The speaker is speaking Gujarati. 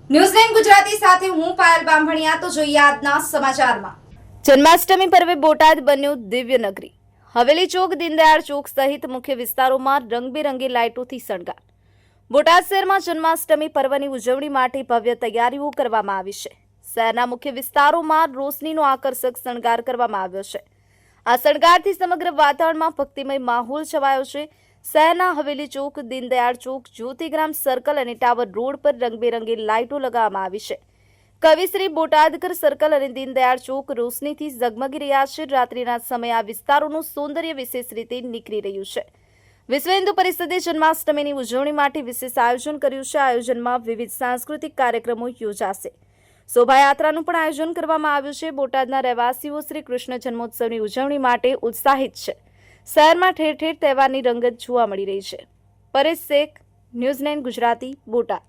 ન્યૂઝ9 ગુજરાતી સાથે હું પાયલ બામણિયા તો જોઈએ આજના સમાચારમાં। જન્માષ્ટમી પર્વે બોટાદ બન્યું દિવ્ય નગરી। હવેલી ચોક, દીનદયાળ ચોક સહિત મુખ્ય વિસ્તારોમાં રંગબેરંગી લાઇટોથી શણગાર। બોટાદ શહેરમાં જન્માષ્ટમી પર્વની ઉજવણી માટે ભવ્ય તૈયારીઓ કરવામાં આવી છે। શહેરના મુખ્ય વિસ્તારોમાં રોશનીનો આકર્ષક શણગાર કરવામાં આવ્યો છે। આ શણગારથી સમગ્ર વાતાવરણમાં ભક્તિમય માહોલ છવાયો છે। શહેરના હવેલી ચોક, દીનદયાળ ચોક, જ્યોતિગ્રામ સર્કલ અને ટાવર રોડ પર રંગબેરંગી લાઇટો લગાવવામાં આવી છે। કવિશ્રી બોટાદકર સર્કલ અને દીનદયાળ ચોક રોશનીથી ઝગમગી રહ્યા છે। રાત્રિના સમયે આ વિસ્તારોનું સૌંદર્ય વિશેષ રીતે નીકળી રહ્યું છે। વિશ્વ હિન્દુ પરિષદે જન્માષ્ટમીની ઉજવણી માટે વિશેષ આયોજન કર્યું છે। આયોજનમાં વિવિધ સાંસ્કૃતિક કાર્યક્રમો યોજાશે। શોભાયાત્રાનું પણ આયોજન કરવામાં આવ્યું છે। બોટાદના રહેવાસીઓ શ્રી કૃષ્ણ જન્મોત્સવની ઉજવણી માટે ઉત્સાહિત છે। શહેરમાં ઠેર ઠેર તહેવારની રંગત જોવા મળી રહી છે। પરેશ શેખ, ન્યૂઝ9 ગુજરાતી, બોટાદ।